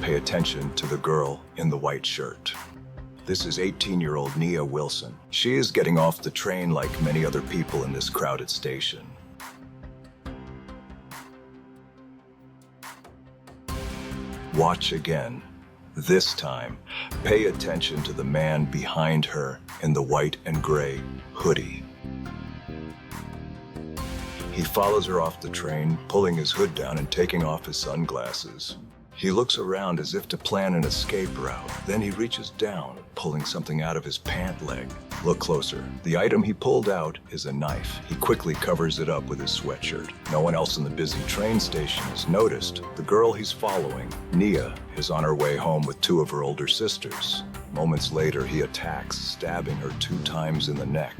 Pay attention to the girl in the white shirt. This is 18-year-old Nia Wilson. She is getting off the train like many other people in this crowded station. Watch again. This time, pay attention to the man behind her in the white and gray hoodie. He follows her off the train, pulling his hood down and taking off his sunglasses. He looks around as if to plan an escape route. Then he reaches down, pulling something out of his pant leg. Look closer. The item he pulled out is a knife. He quickly covers it up with his sweatshirt. No one else in the busy train station has noticed. The girl he's following, Nia, is on her way home with two of her older sisters. Moments later, he attacks, stabbing her 2 times in the neck.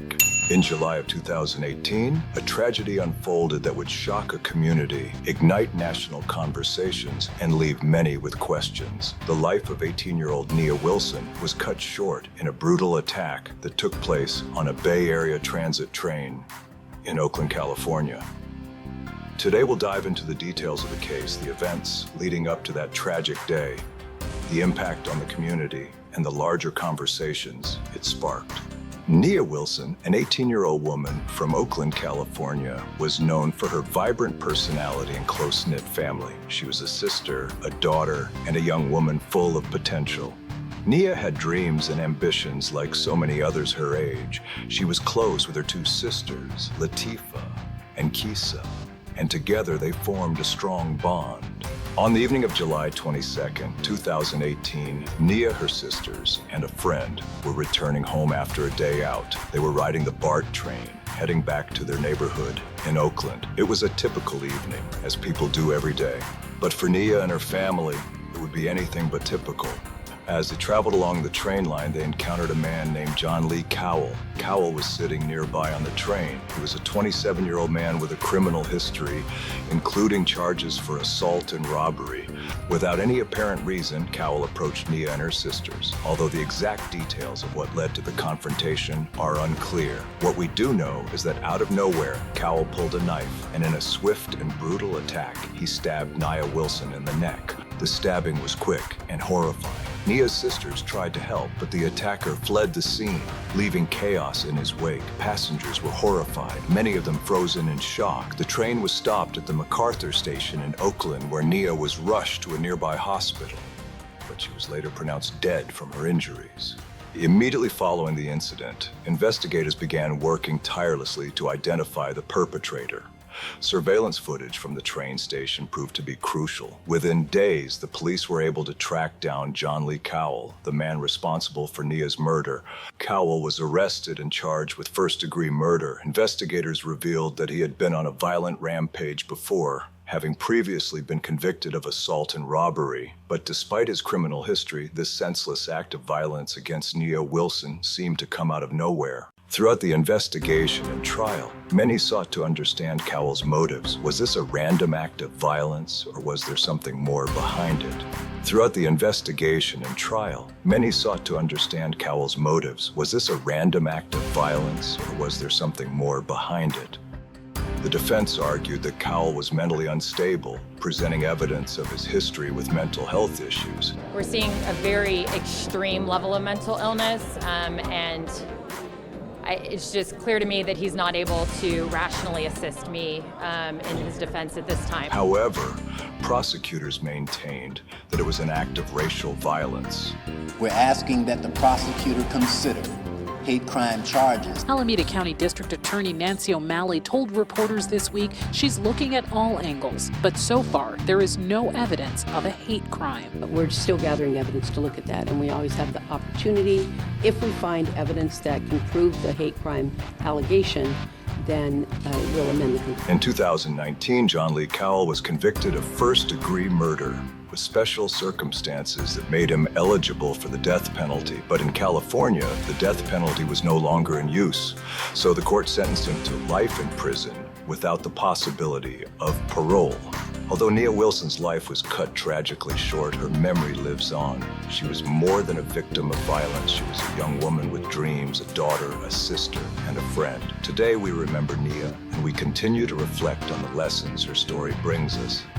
In July of 2018, a tragedy unfolded that would shock a community, ignite national conversations, and leave many with questions. The life of 18-year-old Nia Wilson was cut short in a brutal attack that took place on a Bay Area transit train in Oakland, California. Today we'll dive into the details of the case, the events leading up to that tragic day, the impact on the community, and the larger conversations it sparked. Nia Wilson, an 18-year-old woman from Oakland, California, was known for her vibrant personality and close-knit family. She was a sister, a daughter, and a young woman full of potential. Nia had dreams and ambitions like so many others her age. She was close with her 2 sisters, Latifah and Kisa, and together they formed a strong bond. On the evening of July 22nd, 2018, Nia, her sisters, and a friend were returning home after a day out. They were riding the BART train, heading back to their neighborhood in Oakland. It was a typical evening, as people do every day. But for Nia and her family, it would be anything but typical. As they traveled along the train line, they encountered a man named John Lee Cowell. Cowell was sitting nearby on the train. He was a 27-year-old man with a criminal history, including charges for assault and robbery. Without any apparent reason, Cowell approached Nia and her sisters, although the exact details of what led to the confrontation are unclear. What we do know is that out of nowhere, Cowell pulled a knife, and in a swift and brutal attack, he stabbed Nia Wilson in the neck. The stabbing was quick and horrifying. Nia's sisters tried to help, but the attacker fled the scene, leaving chaos in his wake. Passengers were horrified, many of them frozen in shock. The train was stopped at the MacArthur station in Oakland, where Nia was rushed to a nearby hospital, but she was later pronounced dead from her injuries. Immediately following the incident, investigators began working tirelessly to identify the perpetrator. Surveillance footage from the train station proved to be crucial. Within days, the police were able to track down John Lee Cowell, the man responsible for Nia's murder. Cowell was arrested and charged with first-degree murder. Investigators revealed that he had been on a violent rampage before, having previously been convicted of assault and robbery. But despite his criminal history, this senseless act of violence against Nia Wilson seemed to come out of nowhere. Throughout the investigation and trial, many sought to understand Cowell's motives. Was this a random act of violence, or was there something more behind it? Throughout the investigation and trial, many sought to understand Cowell's motives. Was this a random act of violence, or was there something more behind it? The defense argued that Cowell was mentally unstable, presenting evidence of his history with mental health issues. We're seeing a very extreme level of mental illness, it's just clear to me that he's not able to rationally assist me in his defense at this time. However, prosecutors maintained that it was an act of racial violence. We're asking that the prosecutor consider hate crime charges. Alameda County District Attorney Nancy O'Malley told reporters this week she's looking at all angles, but so far there is no evidence of a hate crime. We're still gathering evidence to look at that, and we always have the opportunity, if we find evidence that can prove the hate crime allegation, then we'll amend the complaint. In 2019, John Lee Cowell was convicted of first-degree murder with special circumstances that made him eligible for the death penalty. But in California, the death penalty was no longer in use. So the court sentenced him to life in prison without the possibility of parole. Although Nia Wilson's life was cut tragically short, her memory lives on. She was more than a victim of violence. She was a young woman with dreams, a daughter, a sister, and a friend. Today we remember Nia, and we continue to reflect on the lessons her story brings us.